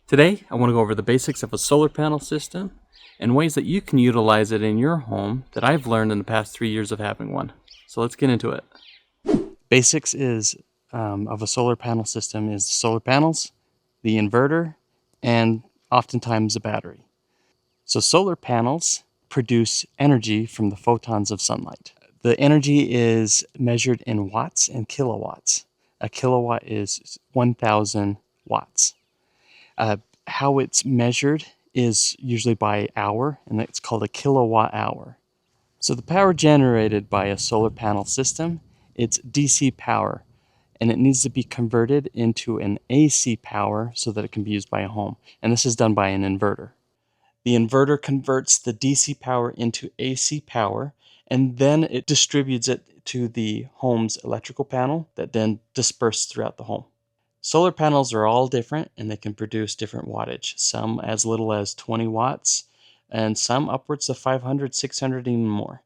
Today, I want to go over the basics of a solar panel system and ways that you can utilize it in your home that I've learned in the past 3 years of having one. So let's get into it. Basics of a solar panel system is the solar panels, the inverter, and oftentimes a battery. So solar panels produce energy from the photons of sunlight. The energy is measured in watts and kilowatts. A kilowatt is 1,000 watts. Uh, how it's measured is usually by hour, and it's called a kilowatt hour. So the power generated by a solar panel system, it's DC power, and it needs to be converted into an AC power so that it can be used by a home. And this is done by an inverter. The inverter converts the DC power into AC power, and then it distributes it to the home's electrical panel that then disperses throughout the home. Solar panels are all different and they can produce different wattage, some as little as 20 watts and some upwards of 500, 600, even more.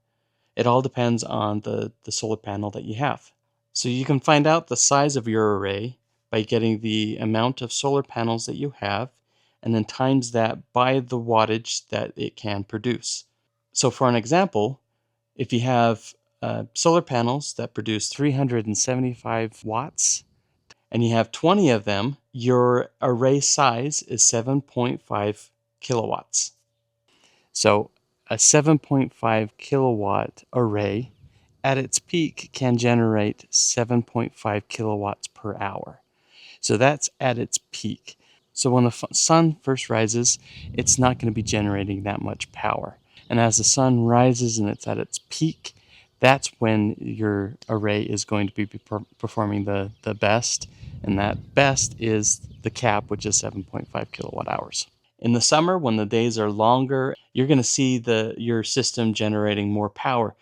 It all depends on the solar panel that you have. So you can find out the size of your array by getting the amount of solar panels that you have and then times that by the wattage that it can produce. So for an example, if you have solar panels that produce 375 watts and you have 20 of them, your array size is 7.5 kilowatts. So a 7.5 kilowatt array at its peak can generate 7.5 kilowatts per hour. So that's at its peak. So when the sun first rises, it's not going to be generating that much power. And as the sun rises and it's at its peak, that's when your array is going to be performing the best. And that best is the cap, which is 7.5 kilowatt hours. In the summer, when the days are longer, you're going to see your system generating more power.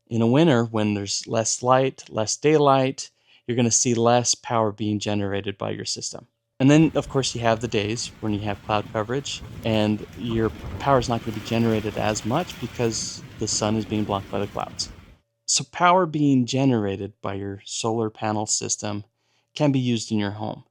In a winter, when there's less light, less daylight, you're going to see less power being generated by your system. And then, of course, you have the days when you have cloud coverage and your power is not going to be generated as much because the sun is being blocked by the clouds. So power being generated by your solar panel system can be used in your home.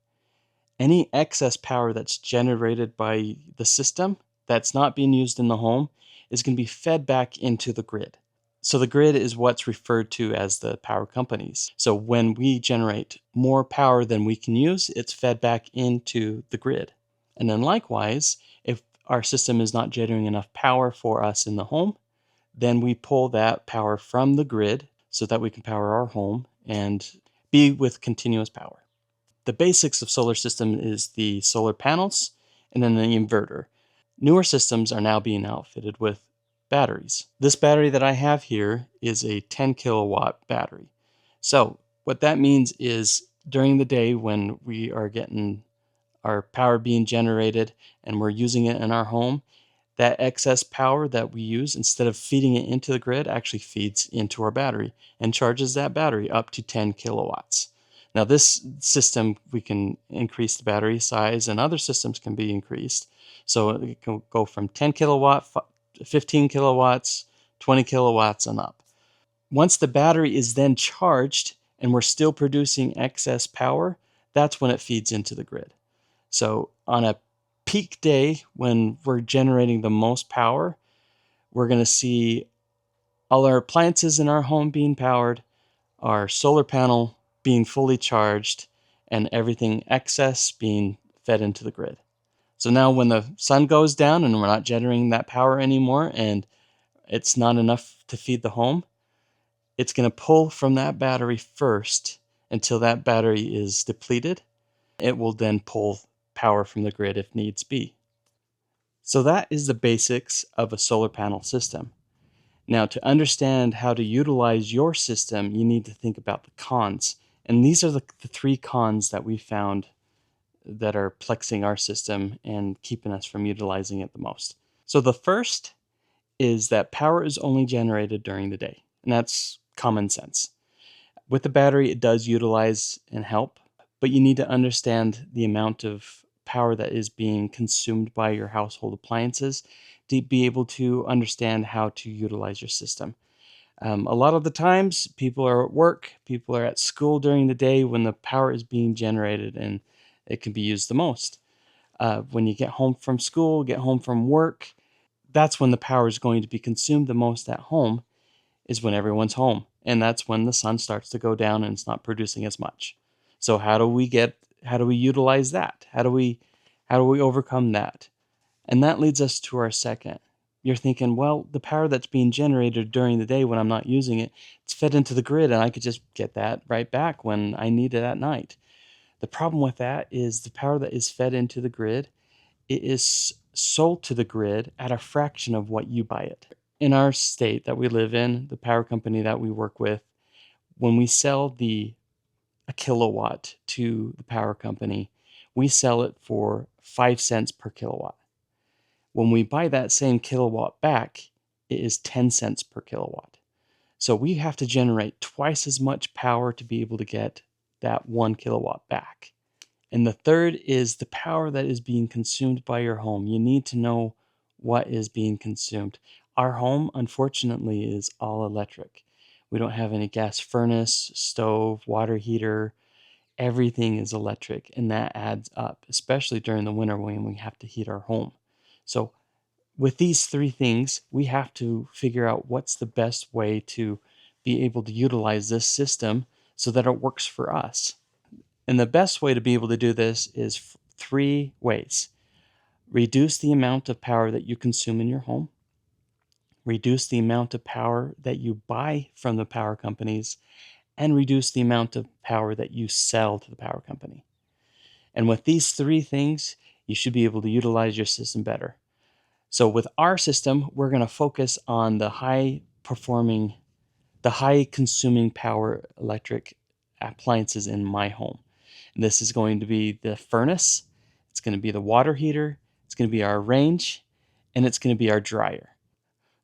Any excess power that's generated by the system that's not being used in the home is going to be fed back into the grid. So the grid is what's referred to as the power companies. So when we generate more power than we can use, it's fed back into the grid. And then likewise, if our system is not generating enough power for us in the home, then we pull that power from the grid so that we can power our home and be with continuous power. The basics of solar system is the solar panels and then the inverter. Newer systems are now being outfitted with batteries. This battery that I have here is a 10 kilowatt battery. So what that means is during the day when we are getting our power being generated and we're using it in our home, that excess power that we use, instead of feeding it into the grid, actually feeds into our battery and charges that battery up to 10 kilowatts. Now this system, we can increase the battery size and other systems can be increased. So it can go from 10 kilowatt, 15 kilowatts, 20 kilowatts and up. Once the battery is then charged and we're still producing excess power, that's when it feeds into the grid. So on a peak day when we're generating the most power, we're going to see all our appliances in our home being powered, our solar panel being fully charged, and everything excess being fed into the grid. So now when the sun goes down and we're not generating that power anymore and it's not enough to feed the home, it's going to pull from that battery first until that battery is depleted. It will then pull power from the grid if needs be. So that is the basics of a solar panel system. Now, to understand how to utilize your system, you need to think about the cons. And these are the three cons that we found that are plexing our system and keeping us from utilizing it the most. So the first is that power is only generated during the day, and that's common sense. With the battery, it does utilize and help, but you need to understand the amount of power that is being consumed by your household appliances to be able to understand how to utilize your system. A lot of the times, people are at work, people are at school during the day when the power is being generated and it can be used the most. When you get home from school, get home from work, that's when the power is going to be consumed the most at home, is when everyone's home. And that's when the sun starts to go down and it's not producing as much. So how do we utilize that? How do we overcome that? And that leads us to our second. You're thinking, well, the power that's being generated during the day when I'm not using it, it's fed into the grid and I could just get that right back when I need it at night. The problem with that is the power that is fed into the grid, it is sold to the grid at a fraction of what you buy it. In our state that we live in, the power company that we work with, when we sell a kilowatt to the power company, we sell it for 5 cents per kilowatt. When we buy that same kilowatt back, it is 10 cents per kilowatt. So we have to generate twice as much power to be able to get that 1 kilowatt back. And the third is the power that is being consumed by your home. You need to know what is being consumed. Our home, unfortunately, is all electric. We don't have any gas furnace, stove, water heater. Everything is electric, and that adds up, especially during the winter when we have to heat our home. So with these three things, we have to figure out what's the best way to be able to utilize this system so that it works for us. And the best way to be able to do this is three ways. Reduce the amount of power that you consume in your home. Reduce the amount of power that you buy from the power companies. And reduce the amount of power that you sell to the power company. And with these three things, you should be able to utilize your system better. So with our system, we're going to focus on the high consuming power electric appliances in my home. And this is going to be the furnace, it's going to be the water heater, it's going to be our range, and it's going to be our dryer.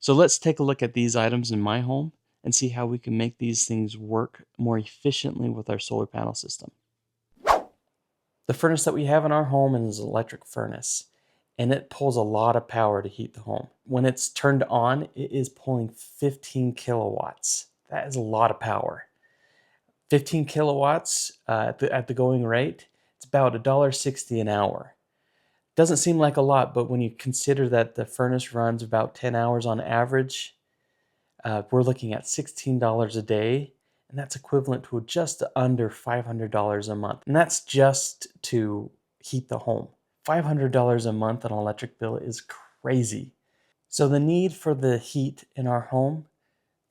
So let's take a look at these items in my home and see how we can make these things work more efficiently with our solar panel system. The furnace that we have in our home is an electric furnace, and it pulls a lot of power to heat the home. When it's turned on, it is pulling 15 kilowatts. That is a lot of power. 15 kilowatts at the going rate, it's about $1.60 an hour. Doesn't seem like a lot, but when you consider that the furnace runs about 10 hours on average, we're looking at $16 a day, and that's equivalent to just under $500 a month. And that's just to heat the home. $500 a month on an electric bill is crazy. So the need for the heat in our home,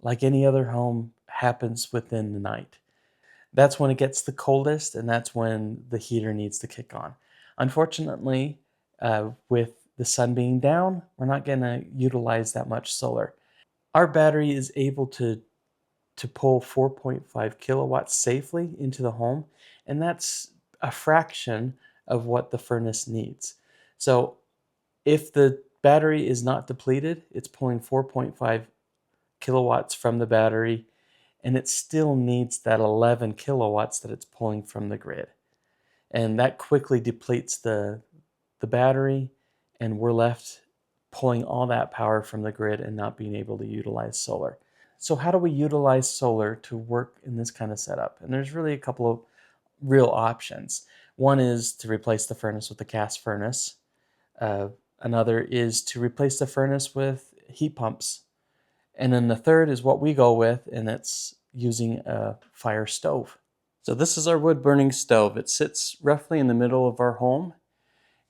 like any other home, happens within the night. That's when it gets the coldest, and that's when the heater needs to kick on. Unfortunately, with the sun being down, we're not going to utilize that much solar. Our battery is able to pull 4.5 kilowatts safely into the home, and that's a fraction of what the furnace needs. So if the battery is not depleted, it's pulling 4.5 kilowatts from the battery, and it still needs that 11 kilowatts that it's pulling from the grid. And that quickly depletes the battery, and we're left pulling all that power from the grid and not being able to utilize solar. So how do we utilize solar to work in this kind of setup? And there's really a couple of real options. One is to replace the furnace with a gas furnace. Another is to replace the furnace with heat pumps. And then the third is what we go with, and it's using a fire stove. So this is our wood burning stove. It sits roughly in the middle of our home,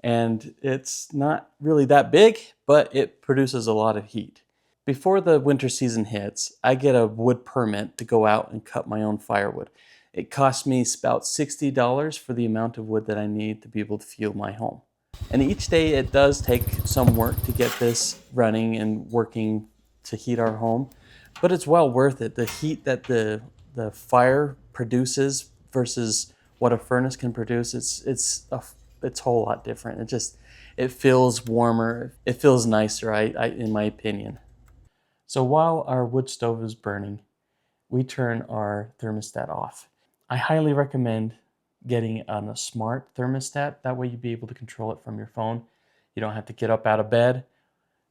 and it's not really that big, but it produces a lot of heat. Before the winter season hits, I get a wood permit to go out and cut my own firewood. It costs me about $60 for the amount of wood that I need to be able to fuel my home. And each day it does take some work to get this running and working to heat our home, but it's well worth it. The heat that the fire produces versus what a furnace can produce, it's a whole lot different. It feels warmer, it feels nicer, in my opinion. So while our wood stove is burning, we turn our thermostat off. I highly recommend getting on a smart thermostat. That way you'll be able to control it from your phone. You don't have to get up out of bed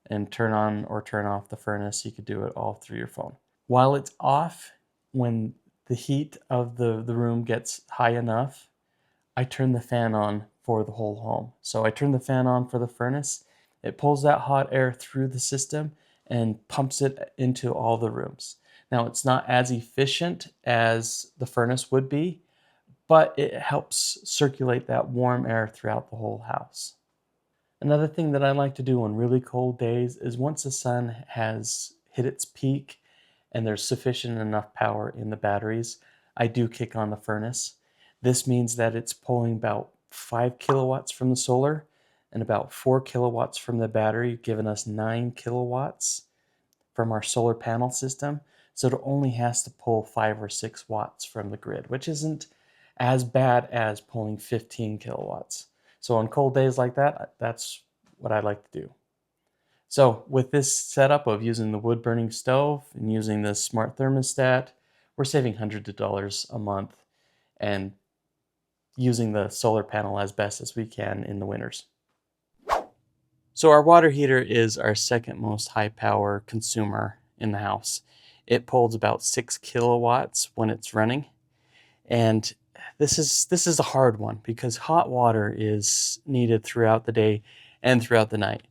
and turn on or turn off the furnace. You could do it all through your phone. While it's off, when the heat of the room gets high enough, I turn the fan on for the whole home. So I turn the fan on for the furnace. It pulls that hot air through the system and pumps it into all the rooms. Now, it's not as efficient as the furnace would be, but it helps circulate that warm air throughout the whole house. Another thing that I like to do on really cold days is once the sun has hit its peak and there's sufficient enough power in the batteries, I do kick on the furnace. This means that it's pulling about 5 kilowatts from the solar and about 4 kilowatts from the battery, giving us 9 kilowatts from our solar panel system. So it only has to pull 5 or 6 watts from the grid, which isn't as bad as pulling 15 kilowatts. So on cold days like that, that's what I like to do. So with this setup of using the wood burning stove and using the smart thermostat, we're saving hundreds of dollars a month and using the solar panel as best as we can in the winters. So our water heater is our second most high power consumer in the house. It pulls about 6 kilowatts when it's running. And this is a hard one because hot water is needed throughout the day and throughout the night.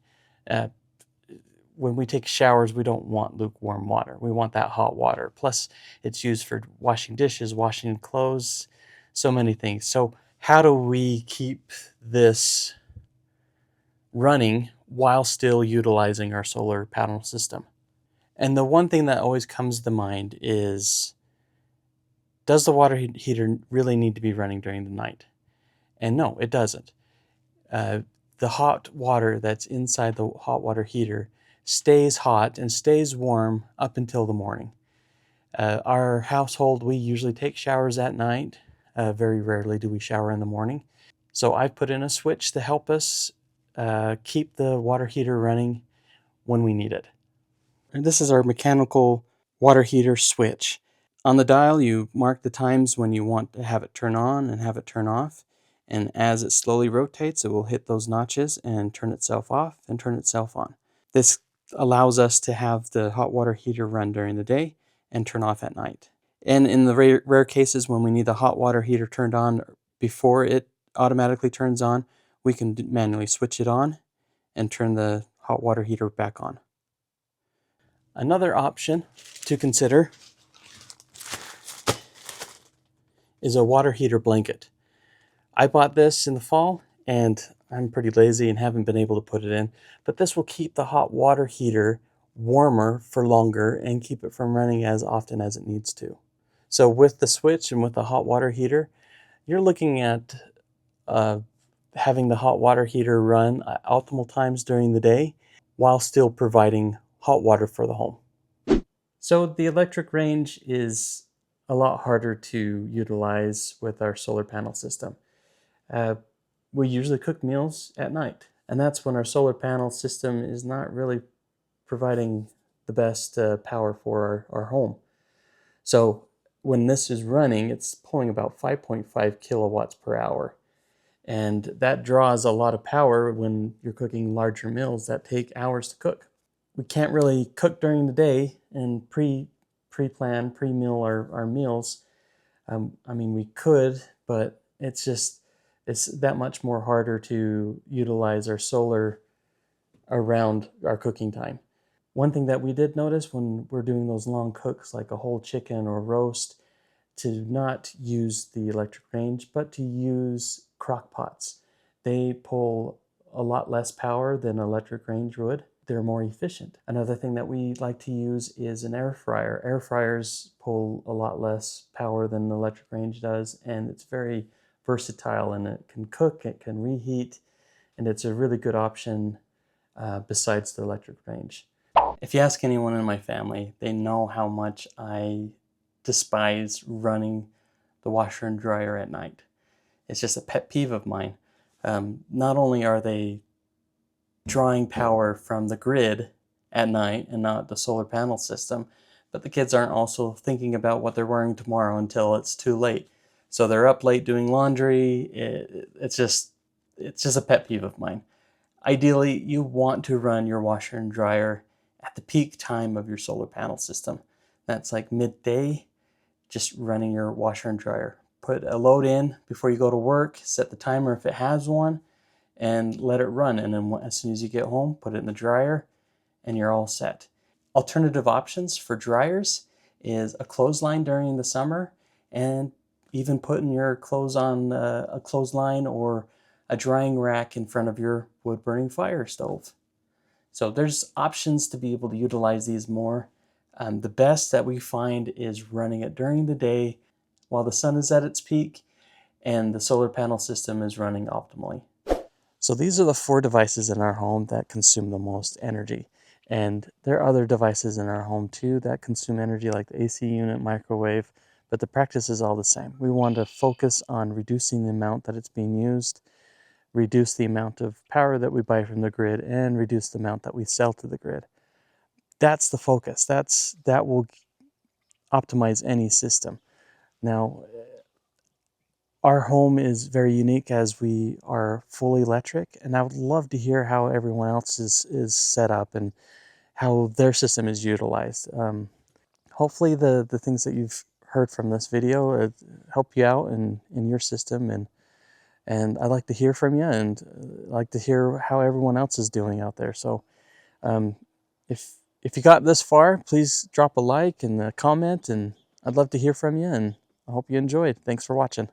When we take showers, we don't want lukewarm water. We want that hot water. Plus, it's used for washing dishes, washing clothes, so many things. So how do we keep this running while still utilizing our solar panel system? And the one thing that always comes to mind is, does the water heater really need to be running during the night? And no, it doesn't. The hot water that's inside the hot water heater stays hot and stays warm up until the morning. Our household, we usually take showers at night. Very rarely do we shower in the morning. So I've put in a switch to help us keep the water heater running when we need it. And this is our mechanical water heater switch. On the dial, you mark the times when you want to have it turn on and have it turn off. And as it slowly rotates, it will hit those notches and turn itself off and turn itself on. This allows us to have the hot water heater run during the day and turn off at night. And in the rare cases when we need the hot water heater turned on before it automatically turns on, we can manually switch it on and turn the hot water heater back on. Another option to consider is a water heater blanket. I bought this in the fall and I'm pretty lazy and haven't been able to put it in, but this will keep the hot water heater warmer for longer and keep it from running as often as it needs to. So with the switch and with the hot water heater, you're looking at having the hot water heater run at optimal times during the day while still providing hot water for the home. So the electric range is a lot harder to utilize with our solar panel system. We usually cook meals at night, and that's when our solar panel system is not really providing the best power for our home. So when this is running, it's pulling about 5.5 kilowatts per hour. And that draws a lot of power when you're cooking larger meals that take hours to cook. We can't really cook during the day and pre-plan, pre-meal our meals. I mean, we could, but it's that much more harder to utilize our solar around our cooking time. One thing that we did notice when we're doing those long cooks, like a whole chicken or roast, to not use the electric range, but to use crock pots. They pull a lot less power than electric range would. They're more efficient. Another thing that we like to use is an air fryer. Air fryers pull a lot less power than the electric range does, and it's very versatile, and it can cook, it can reheat, and it's a really good option besides the electric range. If you ask anyone in my family, they know how much I despise running the washer and dryer at night. It's just a pet peeve of mine. Not only are they drawing power from the grid at night and not the solar panel system, but the kids aren't also thinking about what they're wearing tomorrow until it's too late. So they're up late doing laundry. It's just a pet peeve of mine. Ideally, you want to run your washer and dryer at the peak time of your solar panel system. That's like midday, just running your washer and dryer. put a load in before you go to work, set the timer if it has one, and let it run. And then as soon as you get home, put it in the dryer and you're all set. Alternative options for dryers is a clothesline during the summer, and even putting your clothes on a clothesline or a drying rack in front of your wood-burning fire stove. So there's options to be able to utilize these more. The best that we find is running it during the day while the sun is at its peak and the solar panel system is running optimally. So these are the 4 devices in our home that consume the most energy. And there are other devices in our home too that consume energy, like the AC unit, microwave, but the practice is all the same. We want to focus on reducing the amount that it's being used, reduce the amount of power that we buy from the grid, and reduce the amount that we sell to the grid. That's the focus. That will optimize any system. Now, our home is very unique as we are fully electric, and I would love to hear how everyone else is set up and how their system is utilized. Hopefully the things that you've heard from this video help you out in your system, and I'd like to hear from you, and I'd like to hear how everyone else is doing out there. So if you got this far, please drop a like and a comment, and I'd love to hear from you, and I hope you enjoyed. Thanks for watching.